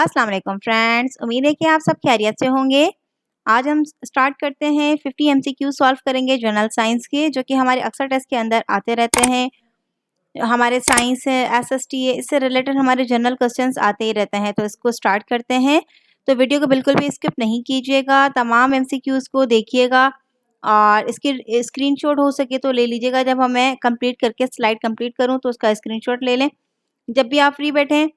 अस्सलाम वालेकुम फ्रेंड्स, उम्मीद है कि आप सब खैरियत से होंगे। आज हम स्टार्ट करते हैं 50 एमसीक्यू सॉल्व करेंगे जनरल साइंस के, जो कि हमारे अक्सर टेस्ट के अंदर आते रहते हैं। हमारे साइंस है, एसएसटी है, इससे रिलेटेड हमारे जनरल क्वेश्चंस आते ही रहते हैं। तो इसको स्टार्ट करते हैं। तो वीडियो को बिल्कुल भी स्किप नहीं कीजिएगा, तमाम एमसीक्यूज़ को देखिएगा और इसकी स्क्रीनशॉट हो सके तो ले लीजिएगा। जब मैं कंप्लीट करके स्लाइड कंप्लीट करूँ तो उसका स्क्रीनशॉट ले लें। जब भी आप फ्री बैठें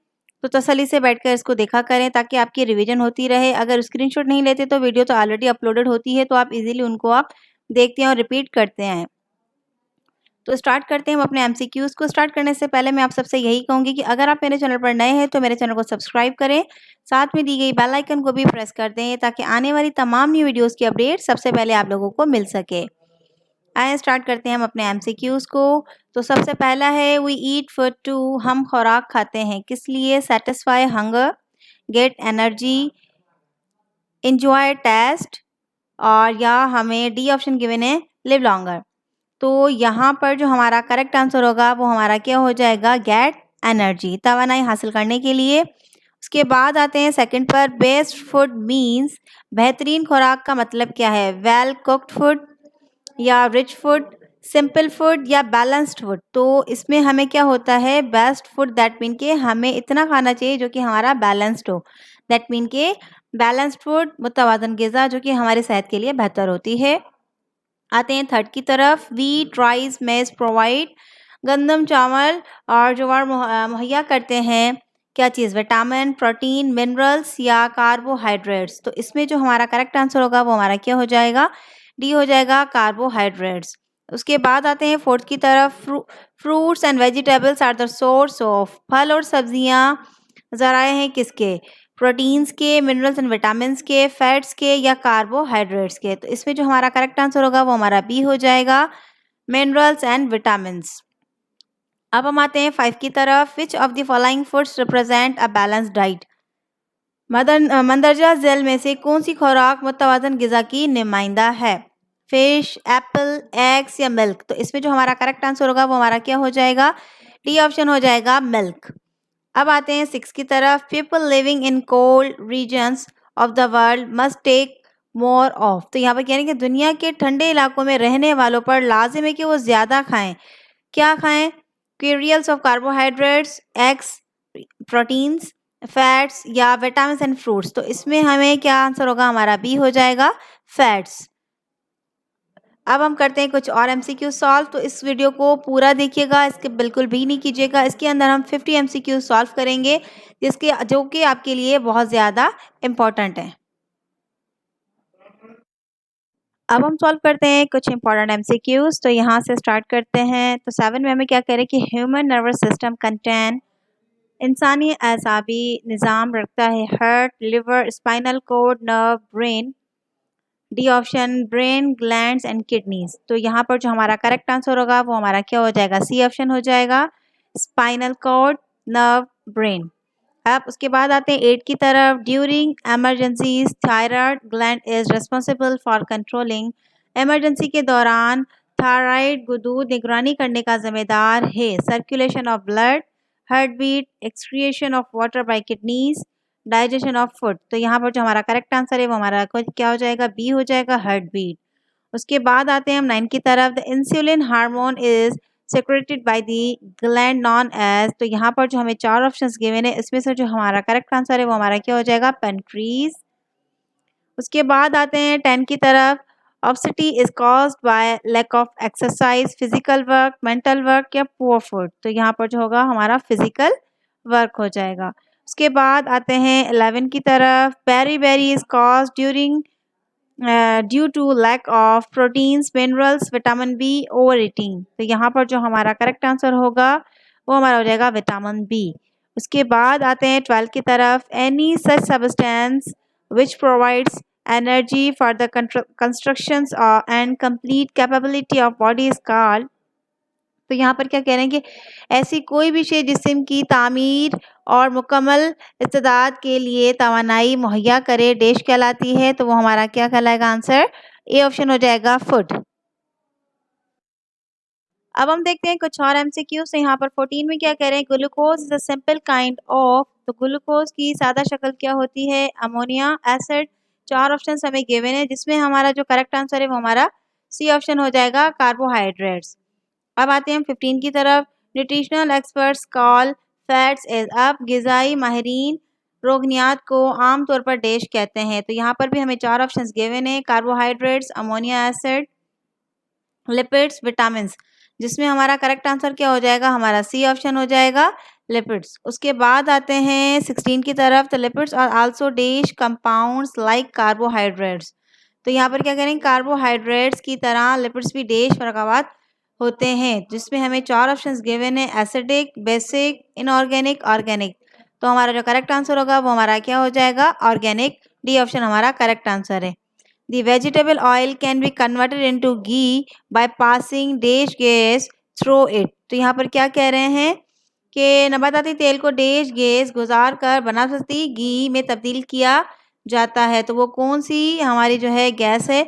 तो तसल्ली से बैठकर इसको देखा करें ताकि आपकी रिवीजन होती रहे। अगर स्क्रीनशॉट नहीं लेते तो वीडियो तो ऑलरेडी अपलोडेड होती है, तो आप इजीली उनको आप देखते हैं और रिपीट करते हैं। तो स्टार्ट करते हैं हम अपने एमसीक्यूज़ को। स्टार्ट करने से पहले मैं आप सबसे यही कहूँगी कि अगर आप मेरे चैनल पर नए हैं तो मेरे चैनल को सब्सक्राइब करें, साथ में दी गई बेल आइकन को भी प्रेस कर दें ताकि आने वाली तमाम न्यू वीडियोज़ की अपडेट सबसे पहले आप लोगों को मिल सके। आइए स्टार्ट करते हैं हम अपने एमसीक्यूज़ को। तो सबसे पहला है वी ईट फॉर टू, हम खुराक खाते हैं किस लिए? Satisfy hunger, get energy, enjoy taste, और या हमें डी ऑप्शन गिवन है लिव लॉन्गर। तो यहाँ पर जो हमारा करेक्ट आंसर होगा वो हमारा क्या हो जाएगा? गेट एनर्जी, तवानाई हासिल करने के लिए। उसके बाद आते हैं सेकंड पर, बेस्ट फूड मीन्स, बेहतरीन खुराक का मतलब क्या है? वेल कुक्ड फूड या रिच फूड, सिंपल फूड या बैलेंस्ड फूड। तो इसमें हमें क्या होता है? बेस्ट फूड, दैट मीन के हमें इतना खाना चाहिए जो कि हमारा बैलेंस्ड हो। दैट मीन के बैलेंस्ड फूड, मुतवाज़न ग़िज़ा, जो कि हमारी सेहत के लिए बेहतर होती है। आते हैं थर्ड की तरफ, व्हीट, राइस, मेज़ प्रोवाइड, गंदम, चावल और ज्वार मुहैया करते हैं क्या चीज़? विटामिन, प्रोटीन, मिनरल्स या कार्बोहाइड्रेट्स। तो इसमें जो हमारा करेक्ट आंसर होगा वो हमारा क्या हो जाएगा? डी हो जाएगा, कार्बोहाइड्रेट्स। उसके बाद आते हैं फोर्थ की तरफ, fruits and vegetables are the source of, फल और सब्जियां ज़राए हैं किसके? प्रोटीन्स के, मिनरल्स एंड विटामिन्स के, फैट्स के या कार्बोहाइड्रेट्स के। तो इसमें जो हमारा करेक्ट आंसर होगा वो हमारा बी हो जाएगा, मिनरल्स एंड विटामिन्स। अब हम आते हैं 5 की तरफ, which of the following foods represent a balance diet, मंदरजा झैल में से कौन सी खुराक मुतवाज़न ग़िज़ा की नुमाइंदा है? फिश, एप्पल, एग्स या मिल्क। तो इसमें जो हमारा करेक्ट आंसर होगा वो हमारा क्या हो जाएगा? डी ऑप्शन हो जाएगा, मिल्क। अब आते हैं 6 की तरफ, people living in cold regions of the world must take more of. तो यहाँ पर कह रहे हैं कि दुनिया के ठंडे इलाकों में रहने वालों पर लाजिम है कि वो ज़्यादा खाएं। क्या खाएं? Cereals of carbohydrates, eggs, proteins, fats या विटामिन एंड फ्रूट्स। तो इसमें हमें क्या आंसर होगा? हमारा बी हो जाएगा, फैट्स। अब हम करते हैं कुछ और एमसीक्यू सॉल्व। तो इस वीडियो को पूरा देखिएगा, इसके बिल्कुल भी नहीं कीजिएगा। इसके अंदर हम 50 एमसीक्यू सॉल्व करेंगे जो कि आपके लिए बहुत ज़्यादा इम्पोर्टेंट है। अब हम सॉल्व करते हैं कुछ इंपॉर्टेंट एमसीक्यूज। तो यहाँ से स्टार्ट करते हैं। तो 7 में हमें क्या कह रहे हैं कि ह्यूमन नर्वस सिस्टम कंटेन, इंसानी असाबी निज़ाम रखता है heart, liver, spinal cord, nerve, brain. D option, brain, glands and kidneys. तो यहाँ पर जो हमारा करेक्ट आंसर होगा वो हमारा क्या हो जाएगा? सी ऑप्शन हो जाएगा, स्पाइनल कोड, नर्व, ब्रेन। अब उसके बाद आते हैं 8 की तरफ, during emergencies thyroid gland is responsible for controlling, emergency के दौरान थायराइड गुदूद निगरानी करने का जिम्मेदार है circulation of blood, heart beat, excretion of water by kidneys, digestion of food. तो यहाँ पर जो हमारा करेक्ट आंसर है वो हमारा क्या हो जाएगा? बी हो जाएगा, हार्ट बीट। उसके बाद आते हैं हम 9 की तरफ, the insulin hormone is secreted by the gland known as. तो यहाँ पर जो हमें 4 ऑप्शंस गिवन है, इसमें से जो हमारा करेक्ट आंसर है वो हमारा क्या हो जाएगा? पेनक्रीज। उसके बाद आते हैं 10 की तरफ, obesity is caused by lack of exercise, physical work, mental work या पुअर फूड। तो यहाँ पर जो होगा हमारा फिजिकल वर्क हो जाएगा। उसके बाद आते हैं 11 की तरफ, beri beri is caused during due to lack of proteins, minerals, vitamin B, over eating. तो यहाँ पर जो हमारा करेक्ट आंसर होगा वो हमारा हो जाएगा विटामिन बी। उसके बाद आते हैं 12 की तरफ, any such substance which provides energy for the constructions and complete capability of body is called. तो यहाँ पर क्या कह रहे हैं कि ऐसी कोई भी चीज़ जिस्म की तामीर और मुकम्मल इस्तेदाद के लिए तवानाई मुहैया करे डैश कहलाती है। तो वो हमारा क्या कहलाएगा? आंसर ए ऑप्शन हो जाएगा, फूड। अब हम देखते हैं कुछ और एमसीक्यूज। तो यहाँ पर 14 में क्या कह रहे हैं, glucose is a simple kind of तो ग्लूकोज की सादा शक्ल क्या होती है? Ammonia acid. 4 ऑप्शन हमें गिवन है जिसमें हमारा जो करेक्ट आंसर है वो हमारा सी ऑप्शन हो जाएगा, कार्बोहाइड्रेट्स। अब आते हैं हम 15 की तरफ। Nutritional experts call fats as up. गिजाई माहिरीन रोगनियात को आमतौर पर डैश कहते हैं। तो यहाँ पर भी हमें 4 ऑप्शंस गिवन है, carbohydrates, ammonia acid, lipids, vitamins, जिसमें हमारा करेक्ट आंसर क्या हो जाएगा? हमारा सी ऑप्शन हो जाएगा, लिपिड्स। उसके बाद आते हैं 16 की तरफ। तो lipids are also dash compounds like carbohydrates. तो यहाँ पर क्या करेंगे? कार्बोहाइड्रेट्स की तरह लिपिड्स भी डैश प्रकार होते हैं, जिसमें हमें 4 ऑप्शंस गिवन है, एसिडिक, बेसिक, इनऑर्गेनिक, ऑर्गेनिक। तो हमारा जो करेक्ट आंसर होगा वो हमारा क्या हो जाएगा? ऑर्गेनिक। डी ऑप्शन हमारा करेक्ट आंसर है। The vegetable oil can be converted into ghee by passing dash gas through it। तो यहाँ पर क्या कह रहे हैं कि नबाताती तेल को डैश गैस गुजार कर बनावटी घी में तब्दील किया जाता है। तो वो कौन सी हमारी जो है गैस है?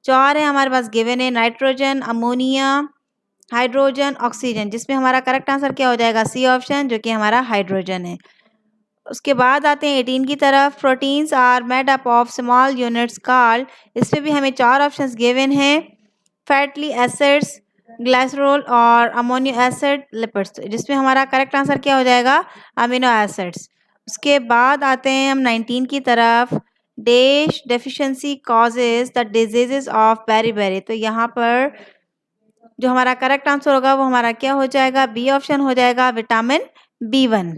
4 है हमारे पास गिवन है, नाइट्रोजन, अमोनिया, हाइड्रोजन, ऑक्सीजन, जिसमें हमारा करेक्ट आंसर क्या हो जाएगा? सी ऑप्शन, जो कि हमारा हाइड्रोजन है। उसके बाद आते हैं 18 की तरफ। Proteins are made up of small units called. इसमें भी हमें 4 ऑप्शंस गिवन हैं, फैटली एसिड्स, ग्लाइसरोल और अमोनियो एसिड, लिपिड्स, जिसमें हमारा करेक्ट आंसर क्या हो जाएगा? Amino acids. उसके बाद आते हैं हम 19 की तरफ। Dash deficiency causes the diseases of beri. तो यहाँ पर जो हमारा करेक्ट आंसर होगा वो हमारा क्या हो जाएगा? बी ऑप्शन हो जाएगा, विटामिन B1।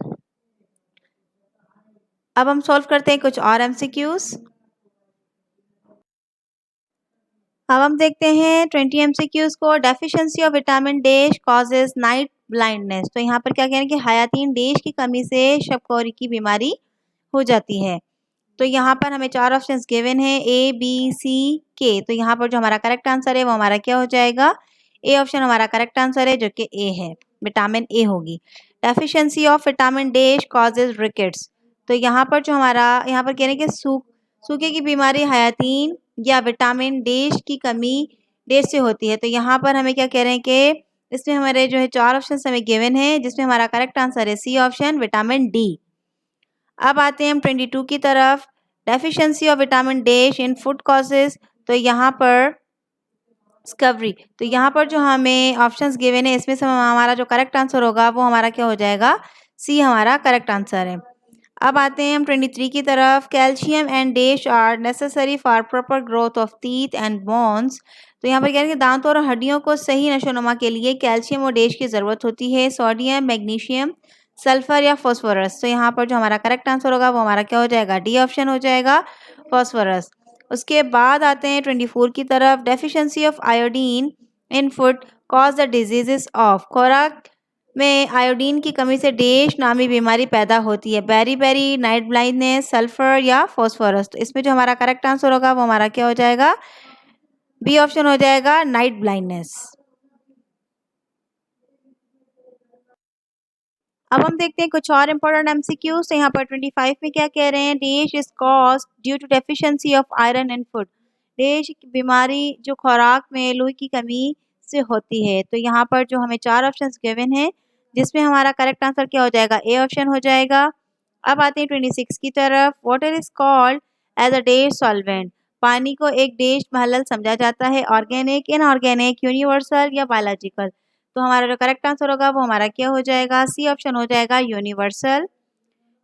अब हम सॉल्व करते हैं कुछ और एमसीक्यूज। अब हम देखते हैं 20 एमसीक्यूज को। Deficiency of vitamin dash causes night blindness. तो यहाँ पर क्या कह रहे हैं कि हयातीन डैश की कमी से शबकोरी की बीमारी हो जाती है। तो यहाँ पर हमें 4 ऑप्शंस गिवन है, A, B, C, K। तो यहाँ पर जो हमारा करेक्ट आंसर है वो हमारा क्या हो जाएगा? ए ऑप्शन हमारा करेक्ट आंसर है, जो कि ए है, विटामिन ए होगी। Deficiency of vitamin dash causes rickets. तो यहाँ पर जो हमारा यहाँ पर कह रहे हैं कि सूखे की बीमारी हयातीन या विटामिन डैश की कमी डैश से होती है। तो यहाँ पर हमें क्या कह रहे हैं कि इसमें हमारे जो है 4 ऑप्शन हमें गिवन है, जिसमें हमारा करेक्ट आंसर है सी ऑप्शन, विटामिन डी। अब आते हैं हम 22 की तरफ। Deficiency of vitamin dash in food causes. तो यहाँ पर डिस्कवरी। तो यहाँ पर जो हमें ऑप्शंस गिवन है इसमें से हमारा जो करेक्ट आंसर होगा वो हमारा क्या हो जाएगा? सी हमारा करेक्ट आंसर है। अब आते हैं हम 23 की तरफ। Calcium and dash are necessary for proper growth of teeth and bones. तो यहाँ पर कह रहे हैं कि दांतों और हड्डियों को सही नशोनुमा के लिए कैल्शियम और डैश की ज़रूरत होती है। सोडियम, मैग्नीशियम, सल्फर या फॉस्फोरस। तो यहाँ पर जो हमारा करेक्ट आंसर होगा वो हमारा क्या हो जाएगा? डी ऑप्शन हो जाएगा, फॉस्फोरस। उसके बाद आते हैं 24 की तरफ। Deficiency of iodine in food cause the diseases of. खुराक में आयोडीन की कमी से डैश नामी बीमारी पैदा होती है। बेरी, नाइट ब्लाइंडनेस, सल्फर या फॉस्फोरस। तो इसमें जो हमारा करेक्ट आंसर होगा वो हमारा क्या हो जाएगा? बी ऑप्शन हो जाएगा, नाइट ब्लाइंडनेस। अब हम देखते हैं कुछ और इम्पोर्टेंट एमसीक्यूज। तो यहाँ पर 25 में क्या कह रहे हैं? Dash is caused due to deficiency of iron in food. Dash की बीमारी जो खुराक में लोहे की कमी से होती है। तो यहाँ पर जो हमें 4 ऑप्शंस गिवन है, जिसमें हमारा करेक्ट आंसर क्या हो जाएगा? ए ऑप्शन हो जाएगा। अब आते हैं 26 की तरफ। Water is called as a dash solvent. पानी को एक डैश महलल समझा जाता है, ऑर्गेनिक, इनऑर्गेनिक, यूनिवर्सल या बायोलॉजिकल। तो हमारा जो करेक्ट आंसर होगा वो हमारा क्या हो जाएगा? सी ऑप्शन हो जाएगा, यूनिवर्सल।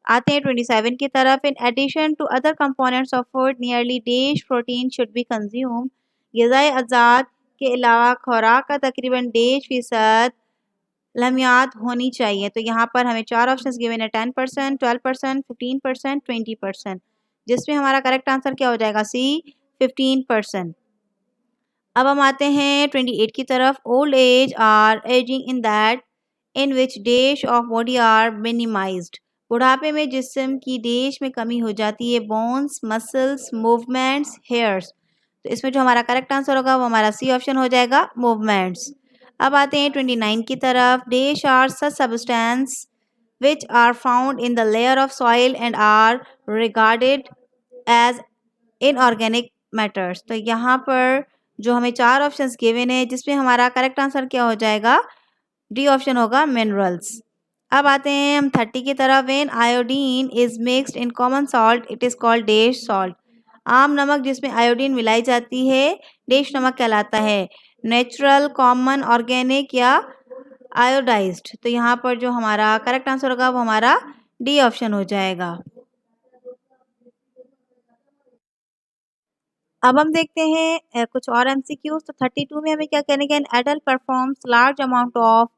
आते हैं 27 की तरफ। In addition to other components of food nearly dash protein should be consume. ग़िज़ाई अज़ात के अलावा खुराक का तकरीबन डैश फीसद लम्यात होनी चाहिए। तो यहाँ पर हमें 4 ऑप्शंस गिवन है, 10%, 12%, 15%, 20%, जिसमें हमारा करेक्ट आंसर क्या हो जाएगा? सी, 15%। अब हम आते हैं 28 की तरफ। Old age or ageing in that in which dash of body are minimised. बुढ़ापे में जिस्म की डैश में कमी हो जाती है, बोन्स, मसल्स, मूवमेंट्स, हेयर्स। तो इसमें जो हमारा करेक्ट आंसर होगा वो हमारा सी ऑप्शन हो जाएगा, मूवमेंट्स। अब आते हैं 29 की तरफ। Dash are such substance which are found in the layer of soil and are regarded as inorganic matters. तो यहाँ पर जो हमें 4 ऑप्शंस गिवन है, जिसमें हमारा करेक्ट आंसर क्या हो जाएगा? डी ऑप्शन होगा, मिनरल्स। अब आते हैं हम 30 की तरफ। When iodine is mixed in common salt it is called dash salt. आम नमक जिसमें आयोडीन मिलाई जाती है डैश नमक कहलाता है। नेचुरल, कॉमन, ऑर्गेनिक या आयोडाइज्ड। तो यहाँ पर जो हमारा करेक्ट आंसर होगा वो हमारा डी ऑप्शन हो जाएगा। अब हम देखते हैं कुछ और एमसीक्यूज। तो 32 में हमें क्या कहने का, an adult performs large amount of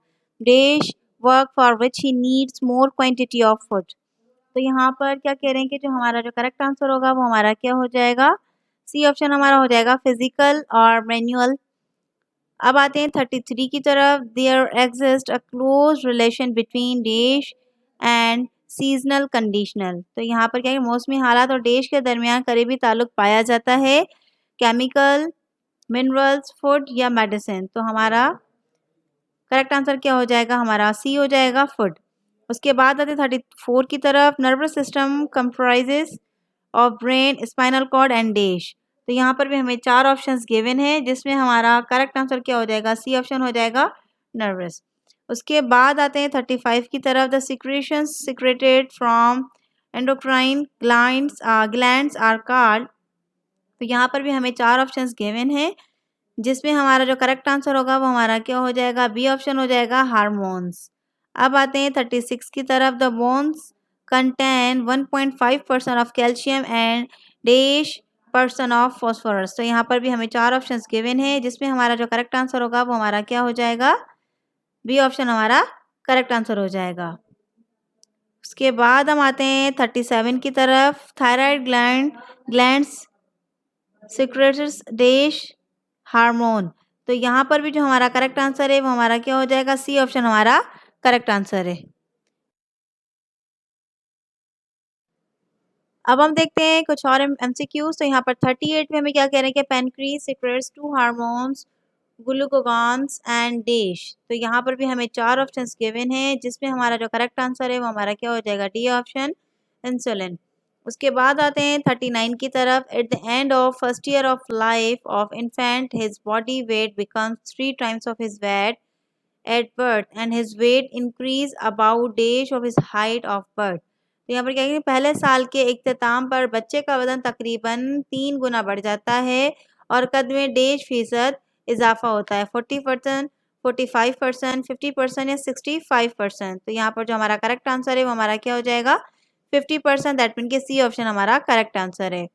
dash work for which he needs more quantity of food. तो यहाँ पर क्या कह रहे हैं कि जो हमारा जो करेक्ट आंसर होगा वो हमारा क्या हो जाएगा, सी ऑप्शन हमारा हो जाएगा, फिजिकल और मैनुअल। अब आते हैं 33 की तरफ। There exist a close relation between dash and seasonal conditional. तो यहाँ पर क्या है, मौसमी हालात और डैश के दरमियान करीबी ताल्लुक पाया जाता है। केमिकल, मिनरल्स, फूड या मेडिसिन। तो हमारा करेक्ट आंसर क्या हो जाएगा, हमारा सी हो जाएगा, फूड। उसके बाद आते 34 की तरफ। Nervous system comprises of brain, spinal cord and dash. तो यहाँ पर भी हमें 4 ऑप्शंस गिवन है जिसमें हमारा करेक्ट आंसर क्या हो जाएगा, सी ऑप्शन हो जाएगा, नर्वस। उसके बाद आते हैं 35 की तरफ। The secretions secreted from endocrine glands are called. तो यहाँ पर भी हमें 4 ऑप्शंस गिवन है जिसमें हमारा जो करेक्ट आंसर होगा वो हमारा क्या हो जाएगा, बी ऑप्शन हो जाएगा, हार्मोन्स। अब आते हैं 36 की तरफ। The bones contain 1.5% of calcium and dash % of phosphorus. तो यहाँ पर भी हमें 4 ऑप्शंस गिवन है जिसमें हमारा जो करेक्ट आंसर होगा वो हमारा क्या हो जाएगा, बी ऑप्शन हमारा करेक्ट आंसर हो जाएगा। उसके बाद हम आते हैं 37 की तरफ। Thyroid glands secretes dash hormone. तो यहाँ पर भी जो हमारा करेक्ट आंसर है वो हमारा क्या हो जाएगा, सी ऑप्शन हमारा करेक्ट आंसर है। अब हम देखते हैं कुछ और एमसीक्यूज। तो यहाँ पर 38 में हमें क्या कह रहे हैं कि पेनक्रीज सिक्रेट्स 2 हार्मोन्स ग्लूकागॉन्स एंड डैश। तो यहाँ पर भी हमें 4 ऑप्शंस गिवन हैं जिसमें हमारा जो करेक्ट आंसर है वो हमारा क्या हो जाएगा, डी ऑप्शन, इंसुलिन। उसके बाद आते हैं 39 की तरफ। At the end of first year of life of infant his body weight becomes 3 times of his weight at birth and his weight increase about dash of his height of birth. तो यहाँ पर क्या है, पहले साल के इख्तिताम पर बच्चे का वजन तकरीबन 3 गुना बढ़ जाता है और कद में डैश फीसद इजाफा होता है, 40%, 45%, 50% या 65%। तो यहाँ पर जो हमारा करेक्ट आंसर है वो हमारा क्या हो जाएगा, 50%। दैट मीन के सी ऑप्शन हमारा करेक्ट आंसर है।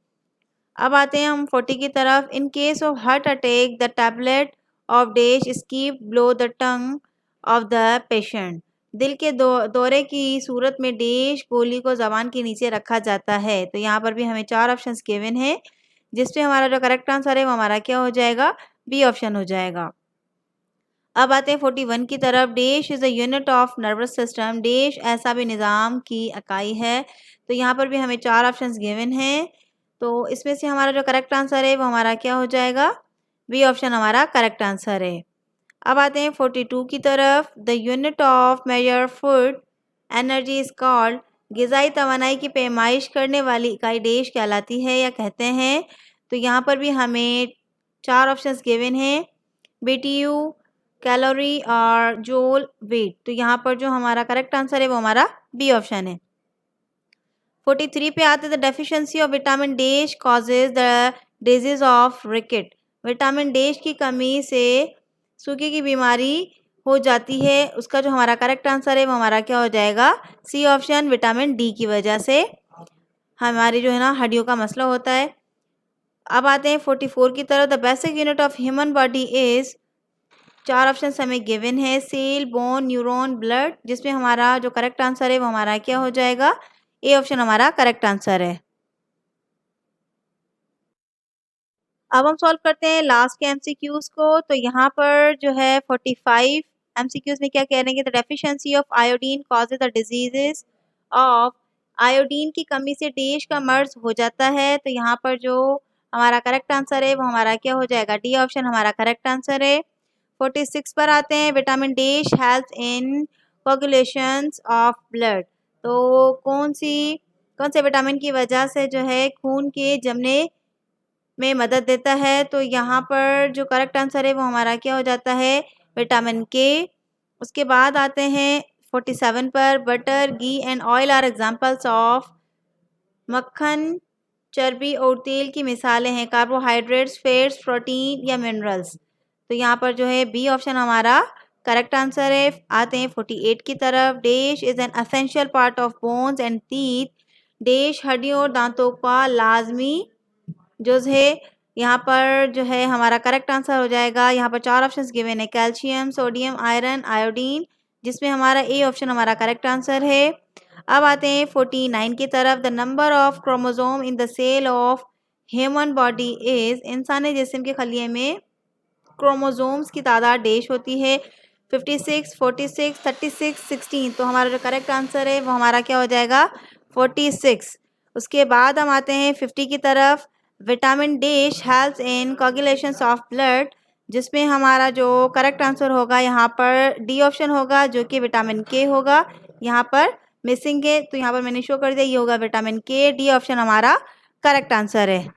अब आते हैं हम 40 की तरफ। In case of heart attack the tablet of dash skip blow the tongue of the patient. दिल के दौरे की सूरत में डैश गोली को जबान के नीचे रखा जाता है। तो यहाँ पर भी हमें 4 ऑप्शंस गिवन है जिसमें हमारा जो करेक्ट आंसर है वो हमारा क्या हो जाएगा, बी ऑप्शन हो जाएगा। अब आते हैं 41 की तरफ। Dash is a unit of nervous system. Dash ऐसा भी निज़ाम की इकाई है। तो यहाँ पर भी हमें 4 ऑप्शंस गिवन हैं। तो इसमें से हमारा जो करेक्ट आंसर है वो हमारा क्या हो जाएगा, बी ऑप्शन हमारा करेक्ट आंसर है। अब आते हैं 42 की तरफ। The unit of measure food energy is called. ग़िज़ाई तवानाई की पैमाइश करने वाली इकाई डैश कहलाती है या कहते हैं। तो यहाँ पर भी हमें 4 ऑप्शंस गिवन हैं, BTU, कैलोरी और जोल वेट। तो यहाँ पर जो हमारा करेक्ट आंसर है वो हमारा बी ऑप्शन है। 43 पे आते the deficiency of vitamin dash causes the disease of रिकेट। Vitamin dash की कमी से सूखे की बीमारी हो जाती है। उसका जो हमारा करेक्ट आंसर है वो हमारा क्या हो जाएगा, सी ऑप्शन, विटामिन डी की वजह से हमारी जो है ना हड्डियों का मसला होता है। अब आते हैं 44 की तरफ। The basic unit of human body is. 4 option हमें गिवन है, सेल, बोन, न्यूरॉन, ब्लड। जिसमें हमारा जो करेक्ट आंसर है वो हमारा क्या हो जाएगा, ए ऑप्शन हमारा करेक्ट आंसर है। अब हम सॉल्व करते हैं लास्ट के एमसीक्यूज को। तो यहाँ पर जो है 45 एमसीक्यूज में क्या कह रहे हैं कि the deficiency of iodine causes the diseases of. Iodine की कमी से डैश का मर्ज हो जाता है। तो यहाँ पर जो हमारा करेक्ट आंसर है वो हमारा क्या हो जाएगा, डी ऑप्शन हमारा करेक्ट आंसर है। 46 पर आते हैं। Vitamin dash help in coagulations of blood. तो कौन से विटामिन की वजह से जो है खून के जमने में मदद देता है। तो यहाँ पर जो करेक्ट आंसर है वो हमारा क्या हो जाता है, विटामिन के। उसके बाद आते हैं 47 पर butter, ghee and oil are examples of. मक्खन, चर्बी और तेल की मिसालें हैं। कार्बोहाइड्रेट्स, फैट्स, प्रोटीन या मिनरल्स। तो यहाँ पर जो है बी ऑप्शन हमारा करेक्ट आंसर है। आते हैं 48 की तरफ। Dash is an essential part of bones and teeth. Dash हड्डियों और दांतों का लाजमी जुज है। यहाँ पर जो है हमारा करेक्ट आंसर हो जाएगा। यहाँ पर 4 ऑप्शंस गिवन है, कैल्शियम, सोडियम, आयरन, आयोडीन, जिसमें हमारा ए ऑप्शन हमारा करेक्ट आंसर है। अब आते हैं 49 की तरफ। The number of chromosome in the cell of human body is. इंसानी जिस्म के खलिए में क्रोमोसोम्स की तादाद डैश होती है। 56, 46, 36, 16। तो हमारा जो करेक्ट आंसर है वो हमारा क्या हो जाएगा, 46। उसके बाद हम आते हैं 50 की तरफ। Vitamin dash helps in coagulation of blood, जिसमें हमारा जो करेक्ट आंसर होगा यहाँ पर डी ऑप्शन होगा, जो कि विटामिन के होगा। यहाँ पर मिसिंग है तो यहाँ पर मैंने शो कर दिया, ये होगा विटामिन के। डी ऑप्शन हमारा करेक्ट आंसर है।